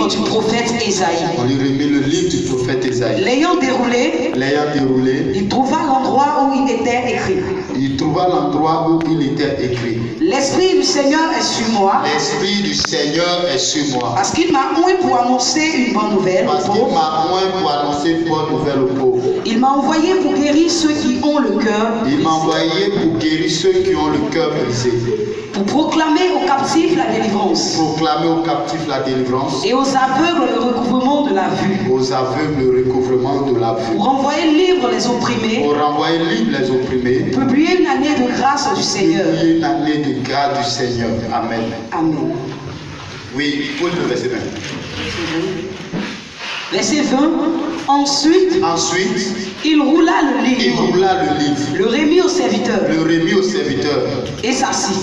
livre du prophète Ésaïe. On lui remet le livre du prophète Ésaïe. L'ayant déroulé, il trouva l'endroit où il était écrit. Il trouva l'endroit où il était écrit. L'Esprit du Seigneur est sur moi. L'Esprit du Seigneur est sur moi. Parce qu'il m'a oint pour annoncer une bonne nouvelle aux pauvres. Il m'a oint pour annoncer une bonne nouvelle aux pauvres. Il m'a envoyé pour guérir ceux qui ont le cœur. Il m'a envoyé pour guérir ceux qui ont le cœur brisé. Pour proclamer aux captifs la délivrance. Proclamer aux captifs la délivrance. Et aux aveugles le recouvrement de la vue. Aux aveugles le recouvrement de la vue. Pour renvoyer libre les opprimés. Pour renvoyer libre les opprimés. Publier une année de grâce du Seigneur. Publier une année de grâce du Seigneur. Amen. Amen. Oui, pour le verset 20. Verset 20. Ensuite, il roula le livre. Le remit au serviteur. Et s'assit.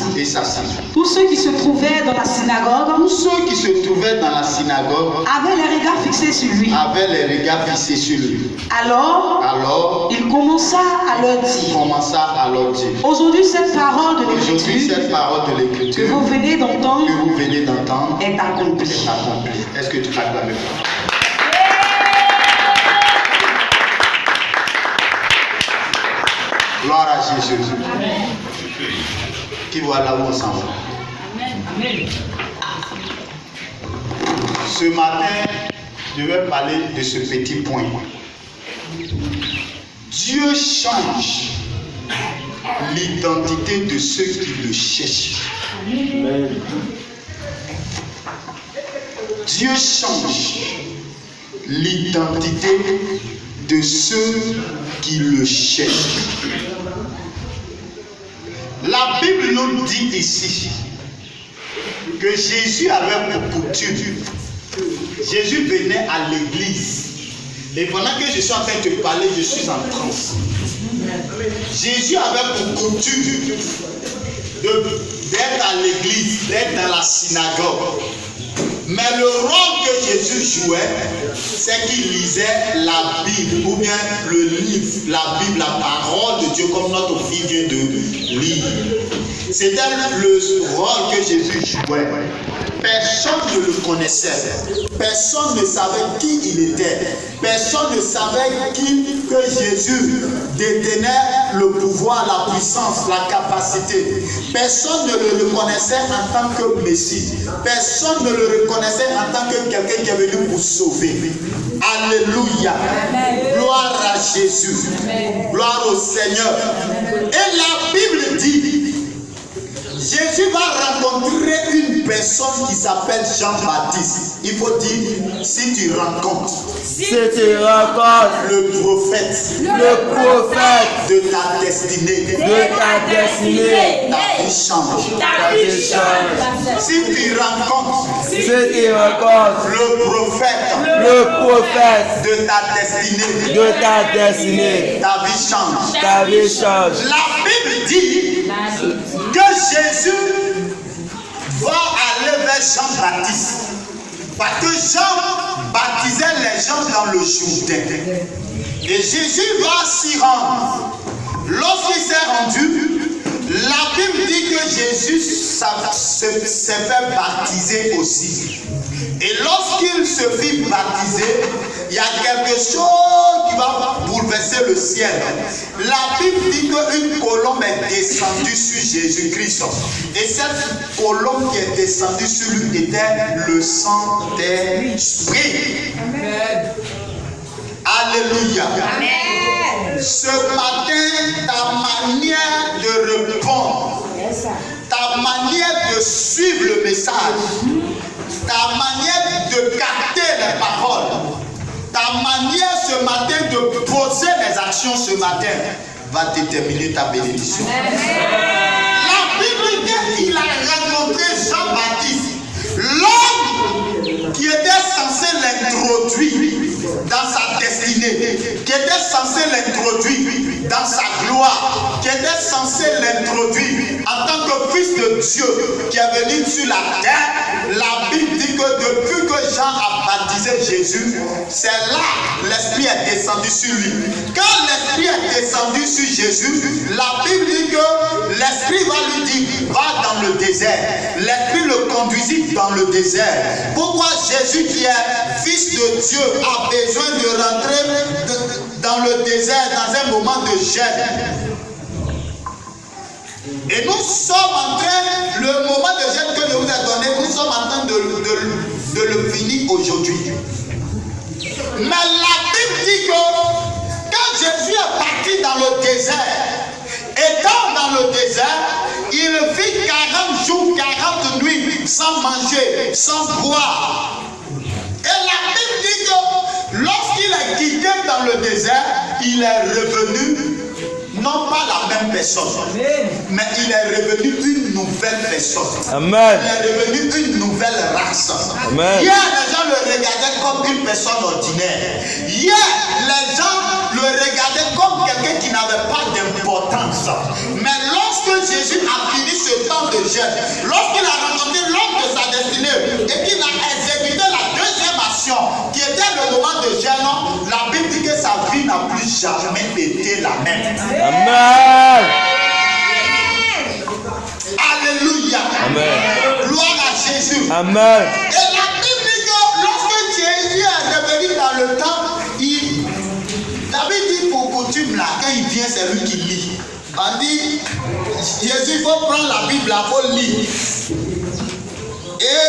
Tous ceux qui se trouvaient dans la synagogue. Avaient les regards fixés sur lui. Alors, il commença à leur dire. Aujourd'hui, cette parole de l'Écriture que vous venez d'entendre est accomplie. Est-ce que tu acclames le fort? Gloire à Jésus. Qui voit là où on s'en va. Ce matin, je vais parler de ce petit point. Dieu change l'identité de ceux qui le cherchent. Amen. Dieu change l'identité de ceux qui le cherchent. La Bible nous dit ici que Jésus avait pour coutume. Jésus venait à l'église. Et pendant que je suis en train de te parler, je suis en transe. Jésus avait pour coutume d'être à l'église, d'être dans la synagogue. Mais le rôle que Jésus jouait, c'est qu'il lisait la Bible, ou bien le livre, la Bible, la parole de Dieu, comme notre fille vient de lire. C'était le rôle que Jésus jouait. Personne ne le connaissait. Personne ne savait qui il était. Personne ne savait que Jésus détenait le pouvoir, la puissance, la capacité. Personne ne le reconnaissait en tant que Messie. Personne ne le reconnaissait en tant que quelqu'un qui est venu pour sauver. Alléluia. Gloire à Jésus. Gloire au Seigneur. Et la Bible dit, Jésus va rencontrer une personne qui s'appelle Jean-Baptiste. Il faut dire, si tu rencontres. Le prophète. De ta destinée. Ta vie change. Si tu rencontres. Le prophète. De ta destinée. Ta vie change. La Bible dit que Jésus va aller vers Jean-Baptiste. Parce que Jean baptisait les gens dans le Jourdain. Et Jésus va s'y rendre. Lorsqu'il s'est rendu, la Bible dit que Jésus s'est fait baptiser aussi. Et lorsqu'il se fit baptiser, il y a quelque chose qui va bouleverser le ciel. La Bible dit qu'une colombe est descendue sur Jésus-Christ. Et cette colombe qui est descendue sur lui était le Saint-Esprit. Amen. Alléluia. Amen. Ce matin, ta manière de répondre, ta manière de suivre le message, ta manière de capter les paroles, ta manière ce matin de poser les actions ce matin va déterminer ta bénédiction. La Bible dit qu'il a rencontré Jean-Baptiste, l'homme qui était censé l'introduire dans sa destinée, qui était censé l'introduire dans sa gloire, qui était censé l'introduire en tant que fils de Dieu qui est venu sur la terre. La Bible dit que depuis que Jean a baptisé baptisé Jésus, c'est là l'Esprit est descendu sur lui. Quand l'Esprit est descendu sur Jésus, la Bible dit que l'Esprit va lui dire, va dans le désert. L'Esprit le conduisit dans le désert. Pourquoi Jésus qui est fils de Dieu a besoin de rentrer dans le désert dans un moment de gêne? Et nous sommes en train, le moment de gêne que je vous ai donné, nous sommes en train de le finir aujourd'hui. Mais la Bible dit que quand Jésus est parti dans le désert, étant dans le désert, il vit 40 jours, 40 nuits sans manger, sans boire. Et la Bible dit que lorsqu'il est quitté dans le désert, il est revenu. Non pas la même personne, mais il est revenu une nouvelle personne. Amen. Il est revenu une nouvelle race. Amen. Hier, les gens le regardaient comme une personne ordinaire. Hier, les gens le regardaient comme quelqu'un qui n'avait pas d'importance. Mais lorsque Jésus a fini ce temps de jeûne, lorsqu'il a rencontré l'homme de sa destinée et qu'il a exécuté la deuxième action, qui était le moment de jeûne, la Bible dit que sa vie n'a plus jamais été la même. Amen. Alléluia. Amen. Gloire à Jésus. Amen. Et la Bible dit que lorsque Jésus est revenu dans le temps, la Bible dit pour coutume là, quand il vient, c'est lui qui lit. On dit, Jésus, il faut prendre la Bible, il faut lire. Et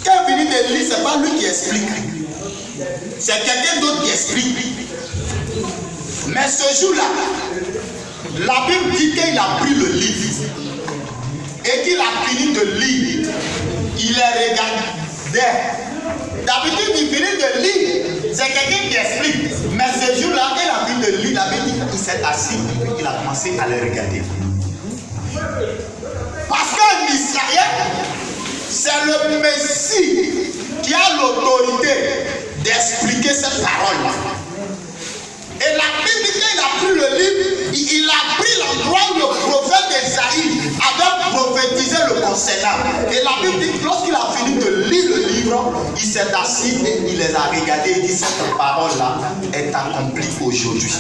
quand il finit de lire, ce n'est pas lui qui explique. C'est quelqu'un d'autre qui explique. Mais ce jour-là, la Bible dit qu'il a pris le livre et qu'il a fini de lire. Il est regardé. D'habitude, il finit de lire. C'est quelqu'un qui explique. Mais ce jour-là, il a fini de lire. La Bible dit qu'il s'est assis et puis il a commencé à le regarder. Parce qu'en Israël, c'est le Messie qui a l'autorité d'expliquer cette parole-là. Et la Bible dit qu'il a pris le livre, il a pris l'endroit où le prophète Esaïe avait prophétisé le concernant. Et la Bible dit que lorsqu'il a fini de lire le livre, il s'est assis et il les a regardés et dit cette parole-là est accomplie aujourd'hui.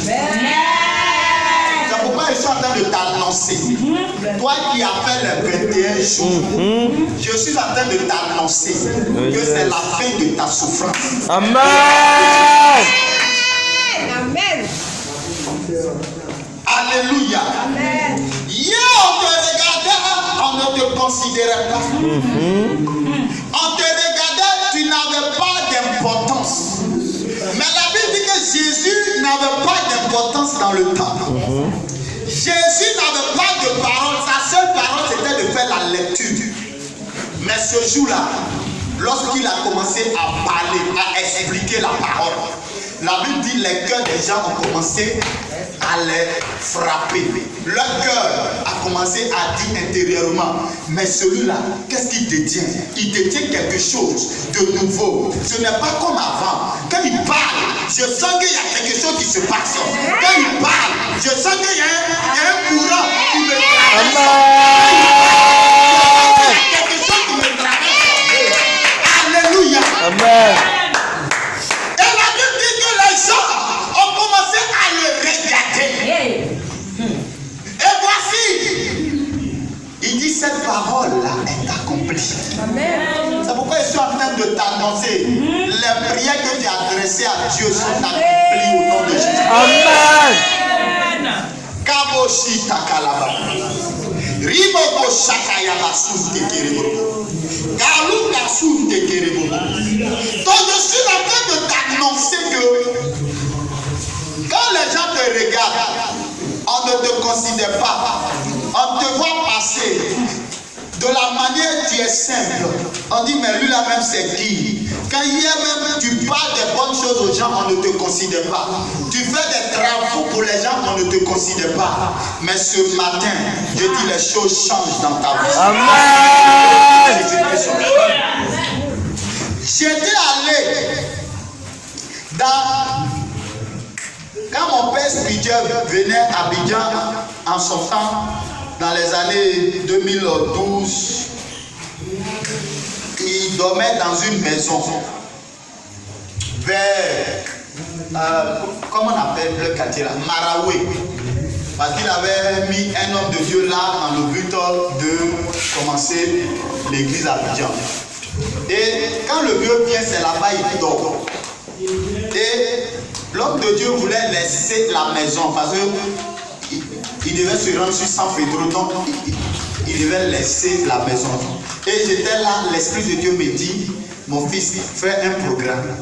C'est pourquoi je suis en train de t'annoncer. Toi qui as fait les 21 jours, je suis en train de t'annoncer que c'est la fin de ta souffrance. Amen. Amen. Alléluia. Amen. Hier, on te regardait, on ne te considérait pas. On te regardait, tu n'avais pas d'importance. Mais la Bible dit que Jésus n'avait pas d'importance dans le temps. Jésus n'avait pas de parole. Sa seule parole, c'était de faire la lecture. Mais ce jour-là, lorsqu'il a commencé à parler, à expliquer la parole, la Bible dit que les cœurs des gens ont commencé à les frapper. Leur cœur a commencé à dire intérieurement, mais celui-là, qu'est-ce qu'il détient? Il détient quelque chose de nouveau. Ce n'est pas comme avant. Quand il parle, je sens qu'il y a quelque chose qui se passe. Quand il parle, je sens qu'il y a un courant qui me traverse. Il y a quelque chose qui me traverse. Alléluia. Amen. On commençait à le regarder. Et voici, il dit cette parole-là est accomplie. C'est pourquoi je suis en train de t'annoncer. Les prières que tu as adressées à Dieu sont accomplies au nom de Jésus. Amen. Kaboshi takalaba. Ribobo shakayaba sunte kerebo. Galuka sunte kerebo. Donc je suis en train de t'annoncer que quand les gens te regardent, on ne te considère pas. On te voit passer. De la manière tu es simple. On dit mais lui là même c'est qui? Quand hier même tu parles des bonnes choses aux gens, on ne te considère pas. Tu fais des travaux pour les gens, on ne te considère pas. Mais ce matin, je dis les choses changent dans ta vie. Amen. J'étais allé dans... Quand mon père spirituel venait à Abidjan en son temps, dans les années 2012, il dormait dans une maison. vers, comment on appelle le quartier là, Maraoué. Parce qu'il avait mis un homme de Dieu là dans le but de commencer l'église à Abidjan. Et quand le vieux vient, c'est là-bas, il dort. Et l'homme de Dieu voulait laisser la maison parce qu'il devait se rendre sur San Pedro, donc il devait laisser la maison. Et j'étais là, l'Esprit de Dieu me dit, mon fils, fais un programme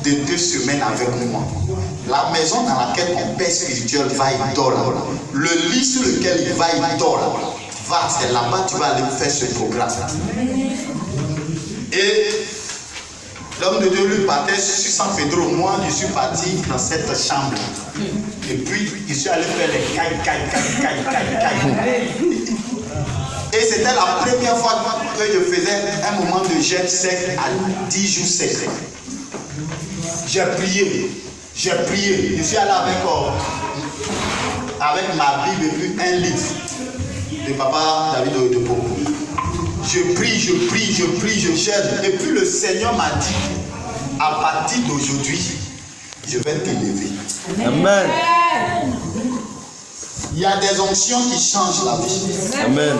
de 2 semaines avec moi. La maison dans laquelle ton père spirituel va, il dort là. Le lit sur lequel il va, il dort là. Va, c'est là-bas tu vas aller faire ce programme. Et l'homme de Dieu lui partait sur San Pedro. Moi, je suis parti dans cette chambre. Et puis, je suis allé faire les cailles. Et c'était la première fois que je faisais un moment de jeûne sec à 10 jours secs. J'ai prié. Je suis allé avec ma Bible et puis un livre de papa David de Popo. Je prie, je jeûne. Et puis le Seigneur m'a dit, à partir d'aujourd'hui, je vais t'élever. Amen. Il y a des onctions qui changent la vie. Amen.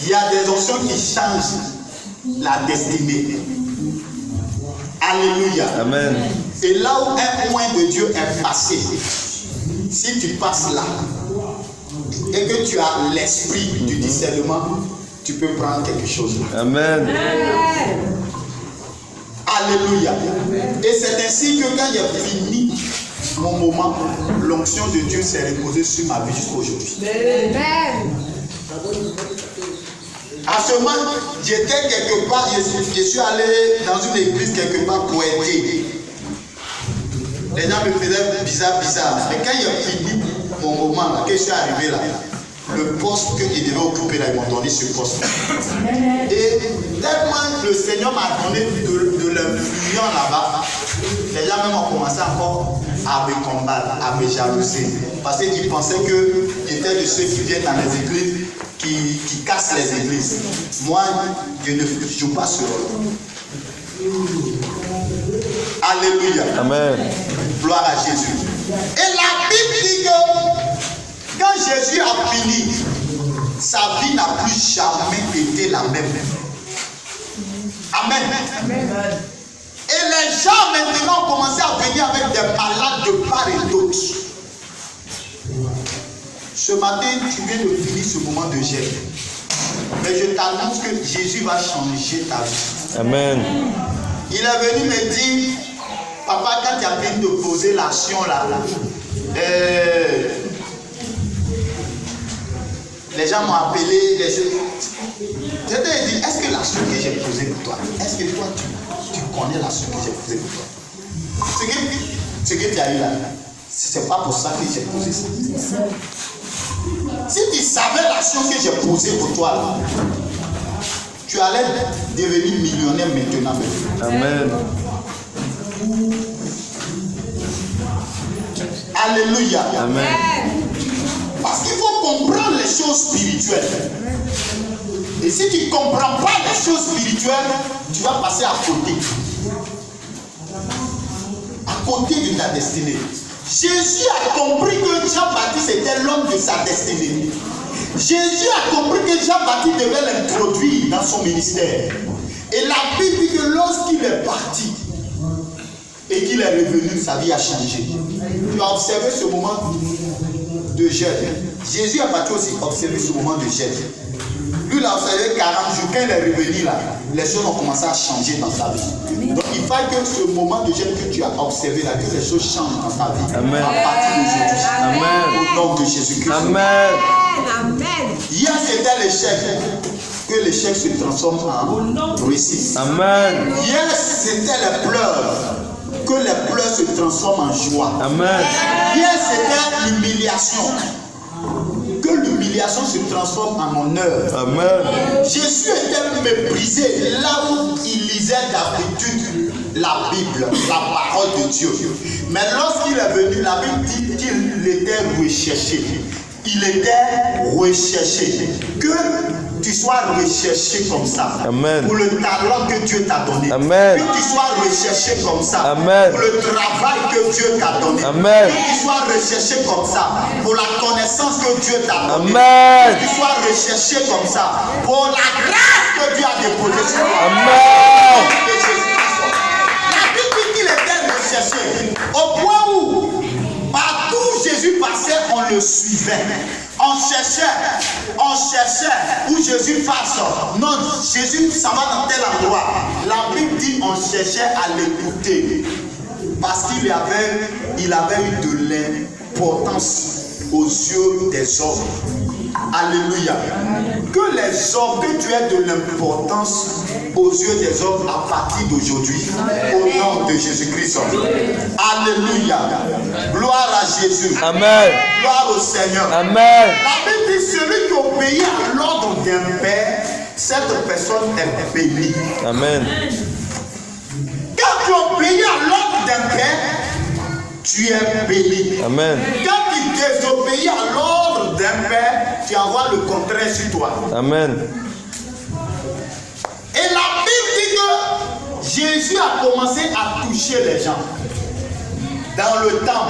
Il y a des onctions qui changent la destinée. Alléluia. Amen. Et là où un point de Dieu est passé, si tu passes là et que tu as l'esprit du discernement, tu peux prendre quelque chose. Amen. Alléluia. Et c'est ainsi que quand j'ai fini mon moment, l'onction de Dieu s'est reposée sur ma vie jusqu'à aujourd'hui. À ce moment, j'étais quelque part, je suis allé dans une église quelque part pour aider. Les gens me faisaient bizarre. Mais quand j'ai fini mon moment, là, que je suis arrivé là, le poste que je devais occuper là, ils m'ont donné ce poste. Et tellement le Seigneur m'a donné de l'influence là-bas, les gens même ont commencé encore à me combattre, à me jalouser. Parce qu'ils pensaient que j'étais de ceux qui viennent dans les églises, qui cassent les églises. Moi, je ne joue pas ce rôle. Alléluia. Amen. Gloire à Jésus. Et la Bible dit que quand Jésus a fini, sa vie n'a plus jamais été la même. Amen. Et les gens maintenant ont commencé à venir avec des malades de part et d'autre. Ce matin, tu viens de finir ce moment de jeûne. Mais je t'annonce que Jésus va changer ta vie. Amen. Il est venu me dire, papa, quand tu as fini de poser l'action là, les gens m'ont appelé, je t'ai dit, est-ce que l'action que j'ai posée pour toi, est-ce que toi tu connais l'action que j'ai posée pour toi? Ce que tu as eu là, c'est pas pour ça que j'ai posé ça. Si tu savais l'action que j'ai posée pour toi là, tu allais devenir millionnaire maintenant. Amen. Alléluia. Amen. Parce qu'il faut comprendre les choses spirituelles. Et si tu ne comprends pas les choses spirituelles, tu vas passer à côté. À côté de ta destinée. Jésus a compris que Jean-Baptiste était l'homme de sa destinée. Jésus a compris que Jean-Baptiste devait l'introduire dans son ministère. Et la Bible dit que lorsqu'il est parti et qu'il est revenu, sa vie a changé. Tu as observé ce moment de jeûne. Jésus a parti aussi observer ce moment de jeûne. Lui, il a observé 40 jours. Quand il est revenu là, les choses ont commencé à changer dans sa vie. Donc il faut que ce moment de jeûne que tu as observé là, que les choses changent dans ta vie. Amen. À partir d'aujourd'hui. Amen. Au nom de Jésus-Christ. Amen. Amen. Hier c'était l'échec. Que l'échec se transforme en réussite. Amen. Hier c'était les pleurs. Que les pleurs se transforment en joie. Amen. Hier c'était l'humiliation. Que l'humiliation se transforme en honneur. Amen. Jésus était méprisé là où il lisait d'habitude la Bible, la parole de Dieu. Mais lorsqu'il est venu, la Bible dit qu'il était recherché. Il était recherché. Que tu sois recherché comme ça. Amen. Pour le talent que Dieu t'a donné. Amen. Que tu sois recherché comme ça. Amen. Pour le travail que Dieu t'a donné. Amen. Que tu sois recherché comme ça. Pour la connaissance que Dieu t'a donnée. Amen. Que tu sois recherché comme ça. Pour la grâce que Dieu a déposée sur toi. Amen. La Bible dit qu'il était recherché. Au point où, partout où Jésus passait, on le suivait. On cherchait où Jésus passe. Non, Jésus s'en va dans tel endroit. La Bible dit on cherchait à l'écouter. Parce qu'il avait eu de l'importance aux yeux des hommes. Alléluia. Que les hommes, que tu aies de l'importance aux yeux des hommes à partir d'aujourd'hui. Au nom de Jésus-Christ. Alléluia. Gloire à Jésus. Amen. Gloire au Seigneur. Amen. La Bible dit celui qui obéit à l'ordre d'un père, cette personne est bénie. Amen. Quand tu obéis à l'ordre d'un père, tu es béni. Amen. Quand tu désobéis à l'ordre d'un père, tu envoies le contraire sur toi. Amen. Et la Bible dit que Jésus a commencé à toucher les gens. Dans le temps,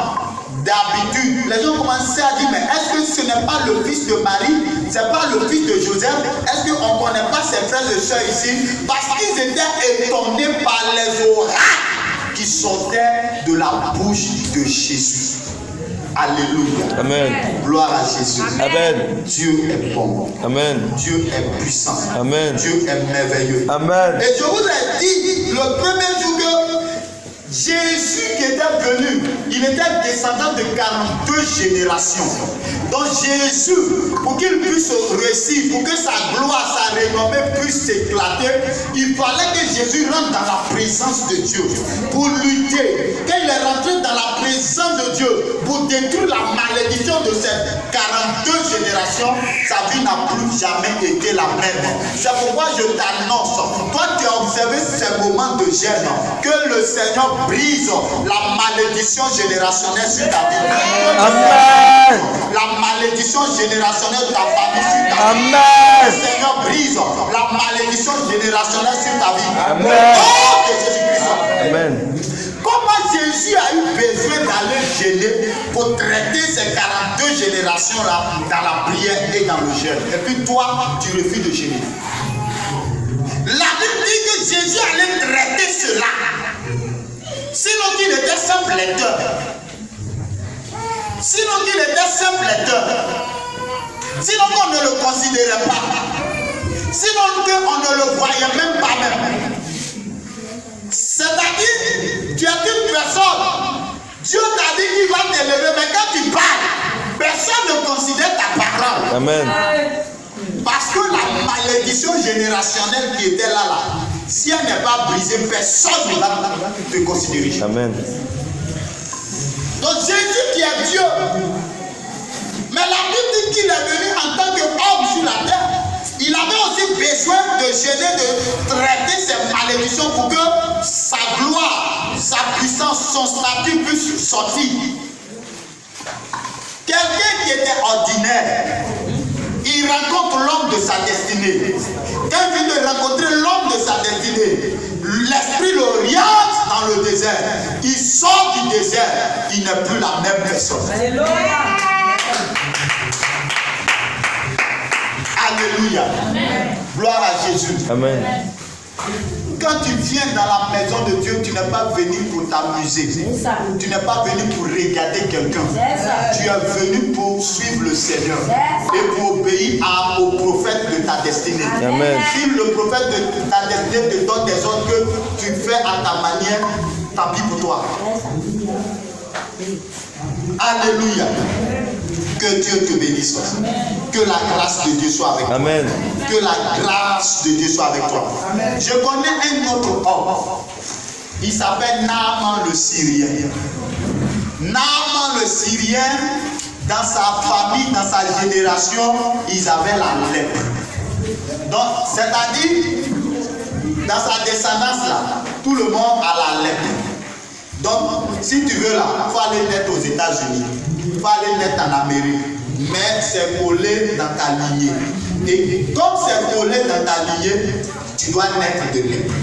d'habitude, les gens commençaient à dire, mais est-ce que ce n'est pas le fils de Marie? C'est pas le fils de Joseph? Est-ce qu'on ne connaît pas ses frères et sœurs ici? Parce qu'ils étaient étonnés par les oracles qui sortaient de la bouche de Jésus. Alléluia. Amen. Gloire à Jésus. Amen. Dieu est bon. Amen. Dieu est puissant. Amen. Dieu est merveilleux. Amen. Et je vous ai dit le premier jour que Jésus qui était venu, il était descendant de 42 générations. Donc Jésus, pour qu'il puisse réussir, pour que sa gloire, sa renommée puisse s'éclater, il fallait que Jésus rentre dans la présence de Dieu pour lutter. Quand il est rentré dans la présence de Dieu pour détruire la malédiction de ces 42 générations, sa vie n'a plus jamais été la même. C'est pourquoi je t'annonce, toi tu as observé ces moments de gêne, que le Seigneur brise la malédiction générationnelle sur ta vie. Amen. La malédiction générationnelle de ta famille sur ta vie. Amen. Le Seigneur brise la malédiction générationnelle sur ta vie. Amen. Oh, de Jésus-Christ. Amen. Comment Jésus a eu besoin d'aller gêner pour traiter ces 42 générations-là dans la prière et dans le jeûne? Et puis toi, tu refuses de gêner. La Bible dit que Jésus allait traiter cela. Sinon qu'il était simple lecteur. Sinon qu'il était simple lecteur. Sinon qu'on ne le considérait pas. Sinon qu'on ne le voyait même pas même. C'est-à-dire, tu es une personne. Dieu t'a dit qu'il va t'élever, mais quand tu parles, personne ne considère ta parole. Amen. Parce que la malédiction générationnelle qui était là, si elle n'est pas brisée, personne ne va te considérer. Amen. Donc Jésus qui est Dieu, mais la Bible dit qu'il est venu en tant qu'homme sur la terre. Il avait aussi besoin de gêner, de traiter ces malédictions pour que sa gloire, sa puissance, son statut puisse sortir. Quelqu'un qui était ordinaire, il rencontre l'homme de sa destinée. Quand il vient de rencontrer l'homme de sa destinée, l'esprit l'oriente dans le désert. Il sort du désert, il n'est plus la même personne. Alléluia. Alléluia. Gloire à Jésus. Amen. Quand tu viens dans la maison de Dieu, tu n'es pas venu pour t'amuser. Tu n'es pas venu pour regarder quelqu'un. Tu es venu pour suivre le Seigneur et pour obéir au prophète de ta destinée. Amen. Si le prophète de ta destinée te donne des ordres que tu fais à ta manière, tant pis pour toi. Alléluia. Que Dieu te bénisse. Que la grâce de Dieu soit avec toi. Amen. Que la grâce de Dieu soit avec toi. Amen. Je connais un autre homme. Il s'appelle Naaman le Syrien. Naaman le Syrien, dans sa famille, dans sa génération, ils avaient la lèpre. Donc, c'est-à-dire, dans sa descendance là, tout le monde a la lèpre. Donc, si tu veux là, il faut aller naître aux États-Unis, il faut aller naître en Amérique, mais c'est collé dans ta lignée. Et comme c'est collé dans ta lignée, tu dois naître de lèpre.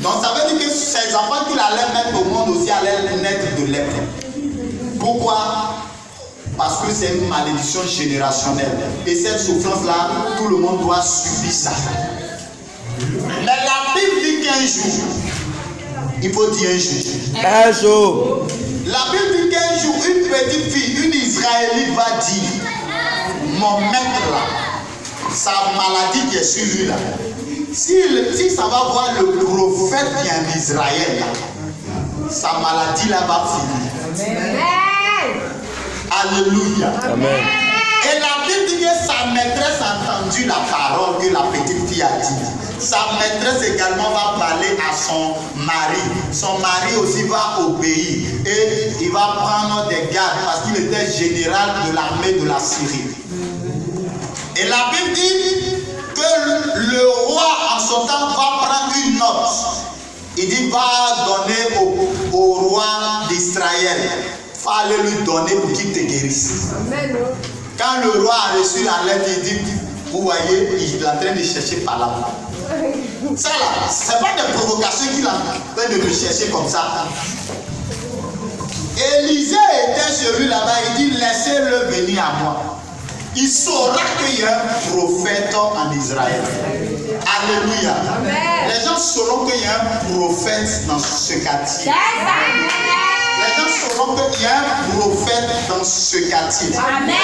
Donc ça veut dire que ces enfants qu'il allait mettre au monde aussi allaient naître de lèpre. Pourquoi? Parce que c'est une malédiction générationnelle. Et cette souffrance-là, tout le monde doit subir ça. Mais la Bible dit qu'un jour, il faut dire un jour. Un jour. La Bible dit qu'un jour, une petite fille, une Israélite va dire, mon maître là, sa maladie qui est sur lui là, si ça va voir le prophète qui est en Israël là, sa maladie là va finir. Amen. Alléluia. Amen. Et la Bible dit que sa maîtresse a entendu la parole que la petite fille a dit. Sa maîtresse également va parler à son mari. Son mari aussi va obéir. Et il va prendre des gardes parce qu'il était général de l'armée de la Syrie. Et la Bible dit que le roi en son temps va prendre une note. Il dit va donner au roi d'Israël. Il fallait lui donner pour qu'il te guérisse. Amen. Quand le roi a reçu la lettre, il dit, vous voyez, il est en train de chercher par là. Ça là, ce n'est pas des provocations qu'il est en train de me chercher comme ça. Élisée était sur lui là-bas, il dit, laissez-le venir à moi. Il saura qu'il y a un prophète en Israël. Alléluia. Amen. Les gens sauront qu'il y a un prophète dans ce quartier. Les gens sauront qu'il y a un prophète dans ce quartier. Amen.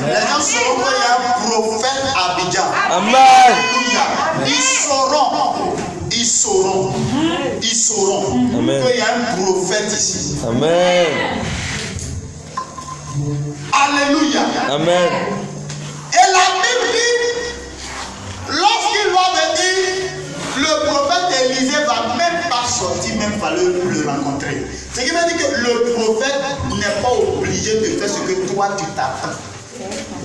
Les gens sauront qu'il y a un prophète à Abidjan. Amen. Alléluia. Ils sauront qu'il y a un prophète ici. Amen. Alléluia. Amen. Et la Bible dit, lorsqu'il va venir, le prophète Élisée va même pas sortir, même pas le rencontrer. Ce qui veut dire que le prophète n'est pas obligé de faire ce que toi tu t'attends.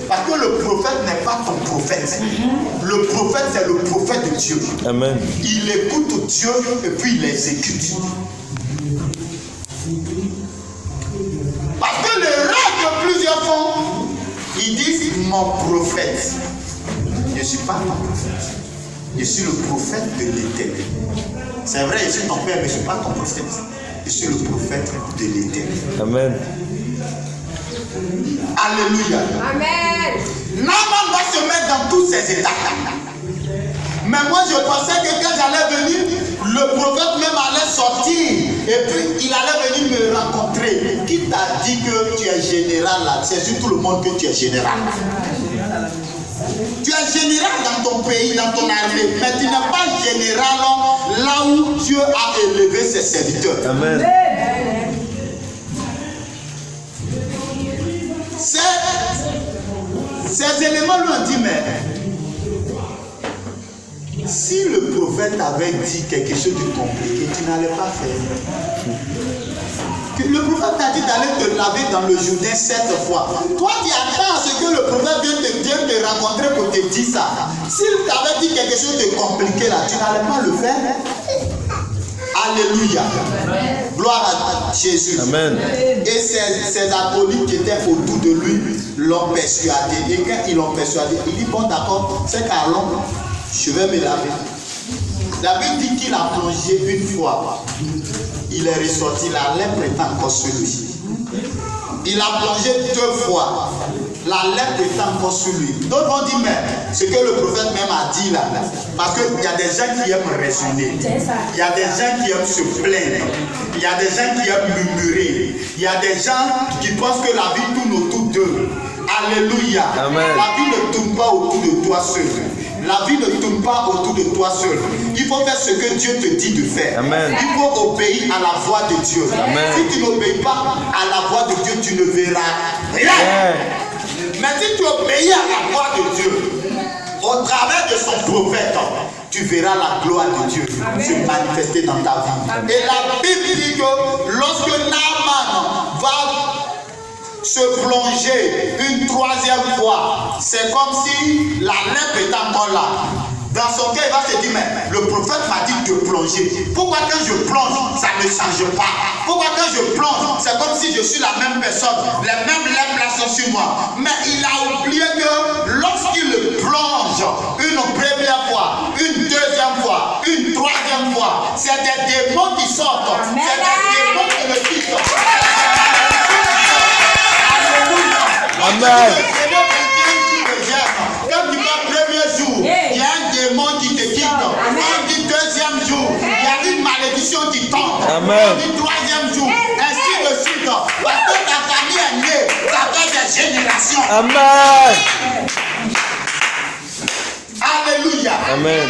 Parce que le prophète n'est pas ton prophète. Le prophète, c'est le prophète de Dieu. Amen. Il écoute Dieu et puis il exécute. Parce que le rêve que plusieurs font, ils disent mon prophète. Je ne suis pas ton prophète. Je suis le prophète de l'Éternel. C'est vrai, je suis ton père, mais je ne suis pas ton prophète. Je suis le prophète de l'Éternel. Amen. Alléluia. Amen. Naaman va se mettre dans tous ces états. Mais moi, je pensais que quand j'allais venir, le prophète même allait sortir. Et puis, il allait venir me rencontrer. Qui t'a dit que tu es général là? C'est sur tout le monde que tu es général. Tu es général dans ton pays, dans ton armée. Mais tu n'es pas général là où Dieu a élevé ses serviteurs. Amen. Ces éléments lui ont dit, mais si le prophète avait dit quelque chose de compliqué, tu n'allais pas faire. Le prophète t'a dit d'aller te laver dans le Jourdain 7 fois. Toi, tu attends à ce que le prophète vienne te rencontrer pour te dire ça. S'il t'avait dit quelque chose de compliqué là, tu n'allais pas le faire. Alléluia. Gloire à Jésus. Amen. Et ces acolytes qui étaient autour de lui l'ont persuadé. Et quand ils l'ont persuadé, il dit bon d'accord, c'est qu'allons, je vais me laver. La Bible dit qu'il a plongé une fois. Il est ressorti, la lèpre est encore sur lui. Il a plongé 2 fois. La lèpre est encore sur lui. D'autres vont dire, mais ce que le prophète même a dit là, parce qu'il y a des gens qui aiment raisonner. Il y a des gens qui aiment se plaindre. Il y a des gens qui aiment murmurer. Il y a des gens qui pensent que la vie tourne autour d'eux. Alléluia. Amen. La vie ne tourne pas autour de toi seul. La vie ne tourne pas autour de toi seul. Il faut faire ce que Dieu te dit de faire. Amen. Il faut obéir à la voix de Dieu. Amen. Si tu n'obéis pas à la voix de Dieu, tu ne verras rien. Amen. Mais si tu obéis à la voix de Dieu, au travers de son prophète, tu verras la gloire de Dieu se manifester dans ta vie. Et la Bible dit que lorsque Naaman va se plonger une 3e fois, c'est comme si la lèpre est encore là. Dans son cœur, il va se dire, mais le prophète m'a dit de plonger. Pourquoi quand je plonge, ça ne change pas? Pourquoi quand je plonge, c'est comme si je suis la même personne, les mêmes lèvres là sont sur moi. Mais il a oublié que lorsqu'il plonge une première fois, une deuxième fois, une troisième fois, c'est des démons qui sortent. C'est des démons qui le quittent. Amen. Quand tu vas premier jour, il y a un démon qui te quitte. On dit deuxième jour, il y a une malédiction qui tombe. Amen. On dit troisième jour, ainsi de suite. Parce que ta famille est née, ça fait des générations. Amen. Alléluia. Amen.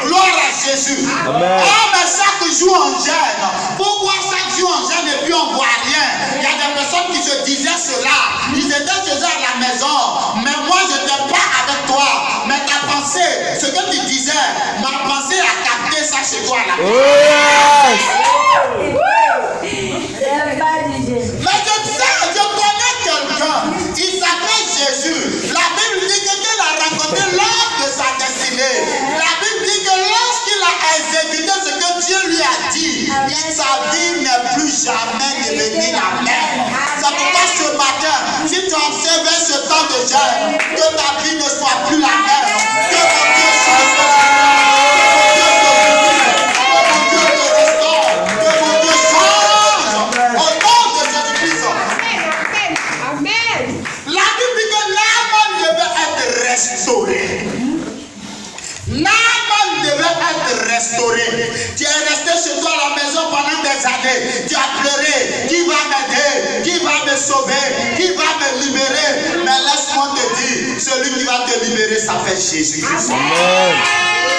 Gloire à Jésus. Amen. Oh, mais chaque jour on gêne. Pourquoi chaque jour on gêne et puis on ne voit rien? Il y a des personnes qui se disaient cela. Ils étaient déjà à la maison. Mais moi, je n'étais pas avec toi. Mais ta pensée, ce que tu disais, ma pensée a capté ça chez toi là. Oh yes. Mais je connais quelqu'un. Il s'appelle Jésus. La Bible dit que qu'il a raconté l'œuvre de sa destinée. La Bible dit que lorsqu'il a exécuté ce que Dieu lui a dit, sa vie n'est plus jamais devenue la même. C'est pourquoi ce matin, si tu observes ce temps de jeûne, que ta vie ne soit plus la même. Que mon Dieu change. Que mon Dieu te restaure. Que mon Dieu change. Au nom de Jésus-Christ. Amen. La Bible dit que Naaman devait être restauré. Naaman devait être restauré. Tu es resté chez toi à la maison pendant des années. Tu as pleuré. Qui va m'aider? Qui va me sauver? Qui va me libérer? Mais laisse-moi te dire, celui qui va te libérer s'appelle Jésus-Christ. Amen.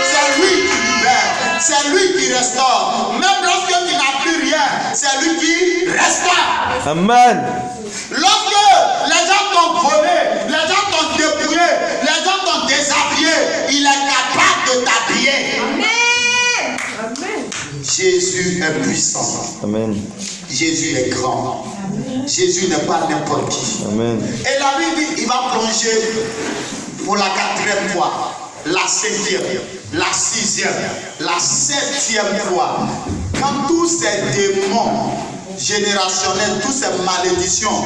C'est lui qui libère. C'est lui qui restaure. Même lorsque tu n'as plus rien, c'est lui qui restaure. Amen. Lorsque les gens t'ont volé, les gens t'ont dépouillé, les gens t'ont déshabillé, il est capable de t'habiller. Amen. Amen. Jésus est puissant. Amen. Jésus est grand. Jésus n'est pas n'importe qui. Amen. Et la Bible dit, il va plonger pour la 4e fois, la 5e, la 6e, la 7e fois. Quand tous ces démons générationnels, toutes ces malédictions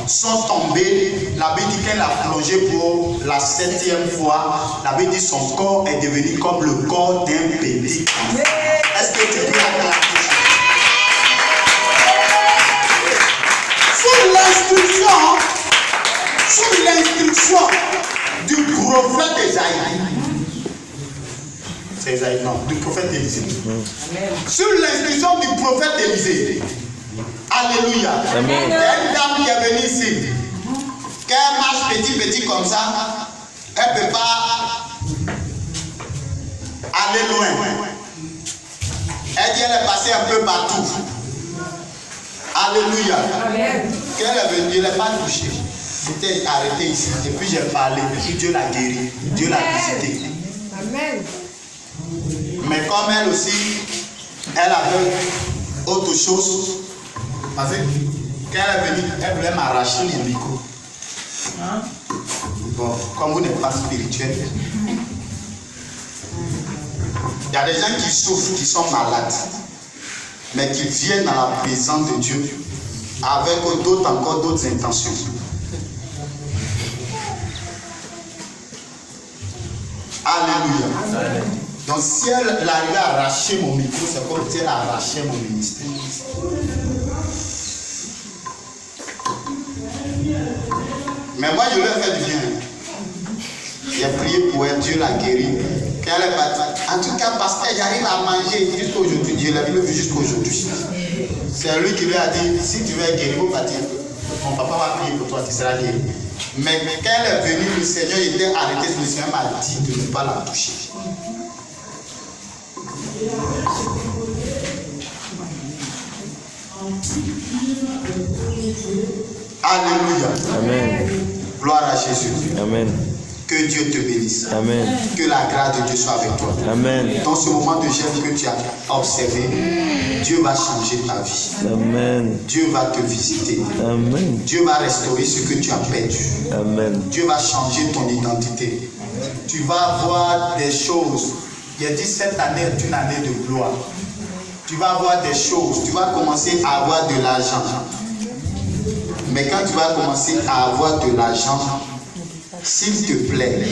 sont tombées, la Bible dit qu'elle a plongé pour la 7e fois. La Bible dit son corps est devenu comme le corps d'un bébé. Est-ce que tu peux acclamer? Sous l'instruction du prophète Esaïe. C'est Esaïe, non, du prophète Élisée. Sous l'instruction du prophète Élisée. Alléluia. Amen. Il y a une dame qui est venue ici. Quand elle marche petit comme ça, elle ne peut pas aller loin. Elle dit elle est passée un peu partout. Alléluia. Amen. Quand elle est venue, je ne l'ai pas touchée. J'étais arrêté ici. Et puis j'ai parlé. Et puis Dieu l'a guéri. Dieu l'a visité. Amen. Mais comme elle aussi, elle avait autre chose. Parce que quand elle est venue, elle voulait m'arracher mon micro. Bon, comme vous n'êtes pas spirituel, il y a des gens qui souffrent, qui sont malades, mais qui viennent dans la présence de Dieu avec encore d'autres intentions. Alléluia. Donc si elle arrivait à arracher mon micro, c'est comme si elle arrachait mon ministère. Mais moi je lui ai fait du bien. J'ai prié pour elle, Dieu l'a guérie. Quand elle est partie. En tout cas, parce qu'elle arrive à manger jusqu'à aujourd'hui. Dieu l'a vu jusqu'à aujourd'hui. C'est lui qui lui a dit, si tu veux être guéri, il faut partir. Mon papa va prier pour toi, tu seras guéri. Mais quand elle est venue, le Seigneur était arrêté, le Seigneur m'a dit de ne pas la toucher. Alléluia. Amen. Gloire à Jésus. Amen. Que Dieu te bénisse. Amen. Que la grâce de Dieu soit avec toi. Amen. Dans ce moment de jeûne que tu as observé, Dieu va changer ta vie. Amen. Dieu va te visiter. Amen. Dieu va restaurer ce que tu as perdu. Amen. Dieu va changer ton identité. tu vas voir des choses. Il a dit cette année est une année de gloire. Tu vas voir des choses. Tu vas commencer à avoir de l'argent. Mais quand tu vas commencer à avoir de l'argent, s'il te plaît,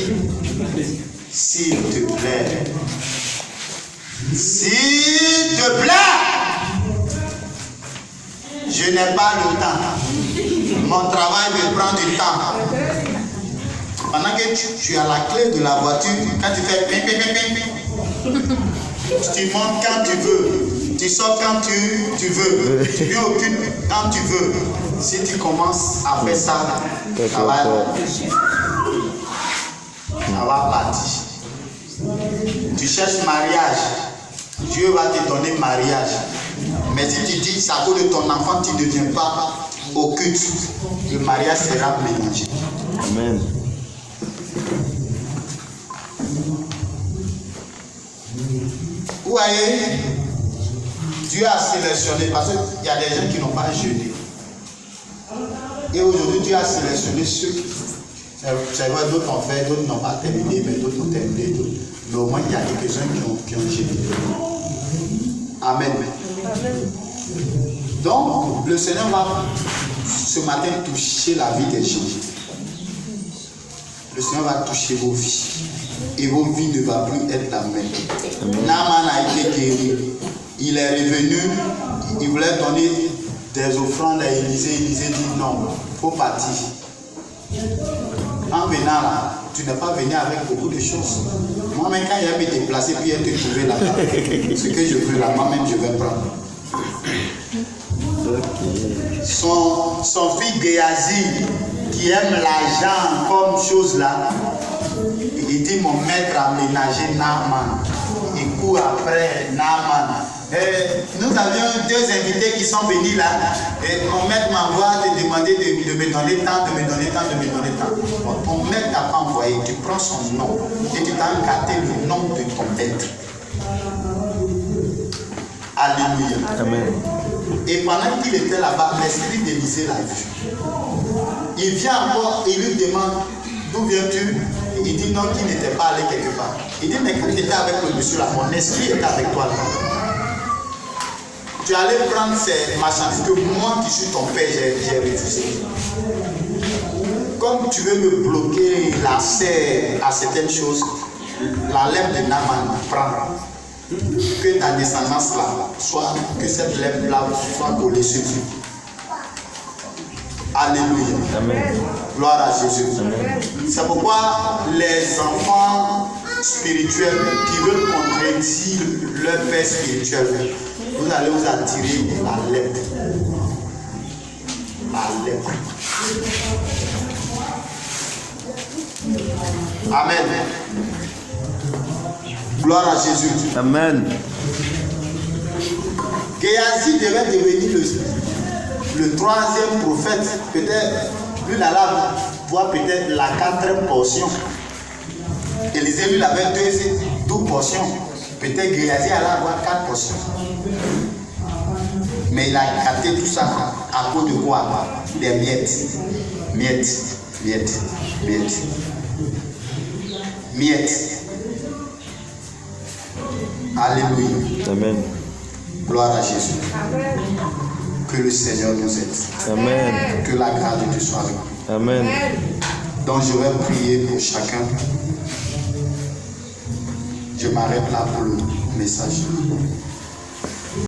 s'il te plaît, s'il te plaît, je n'ai pas le temps. Mon travail me prend du temps. Pendant que tu as la clé de la voiture, quand tu fais ping, ping, ping, ping, ping, tu montes quand tu veux, tu sors quand tu veux, tu viens aucune quand tu veux. Si tu commences à faire ça, ça va partir. Tu cherches mariage, Dieu va te donner mariage. Mais si tu dis ça à cause de ton enfant, tu ne deviens pas au culte, le mariage sera mélangé. Amen. Vous voyez, Dieu a sélectionné, parce qu'il y a des gens qui n'ont pas jeûné. Et aujourd'hui, Dieu a sélectionné ceux qui, c'est vrai, d'autres ont fait, d'autres n'ont pas terminé, mais d'autres ont terminé. Mais au moins, il y a quelques-uns qui ont jeûné. Amen. Donc, le Seigneur va ce matin toucher la vie des gens. Le Seigneur va toucher vos vies. Et vos vies ne vont plus être la même. Naaman a été guéri. Il est revenu, il voulait donner des offrandes à Élisée. Élisée dit non, il faut partir. En venant là, tu n'es pas venu avec beaucoup de choses. Moi-même, quand il a me déplacer, puis il te trouver là-bas, ce que je veux là, moi-même, je vais prendre. Son fils Géasi, qui aime l'argent comme chose là, il dit mon maître a ménagé Naaman. Il court après Naaman. Nous avions deux invités qui sont venus là. Et mon maître m'envoie te demander de me donner tant, de me donner tant, de me donner tant. Bon, ton maître t'a pas envoyé, tu prends son nom et tu t'as gâté le nom de ton maître. Alléluia. Amen. Et pendant qu'il était là-bas, l'esprit d'Élisée l'a vu. Il vient encore, il lui demande d'où viens-tu? Il dit non, qu'il n'était pas allé quelque part. Il dit mais quand tu étais avec le monsieur là, mon esprit était avec toi là. Tu allais prendre ces marchandises que moi qui suis ton père, j'ai refusé. Comme tu veux me bloquer l'accès à certaines choses, la lèvre de Naaman prend. Que ta descendance là, soit que cette lèvre là soit collée sur lui. Alléluia. Amen. Gloire à Jésus. C'est pourquoi les enfants spirituels qui veulent contredire leur père spirituel, vous allez vous attirer la lèpre. La lèpre. Amen. Gloire à Jésus. Amen. Géasi devait devenir le troisième prophète. Peut-être, lui, il allait voir peut-être la quatrième portion. Élisée, lui, il avait 12 portions. Peut-être Géasi allait avoir 4 portions. Mais il a gâté tout ça à cause de quoi? Des miettes. Miettes. Miettes. Miettes. Miettes. Alléluia. Amen. Gloire à Jésus. Amen. Que le Seigneur nous aide. Amen. Que la grâce de Dieu soit avec nous. Amen. Donc je vais prier pour chacun. Je m'arrête là pour le message.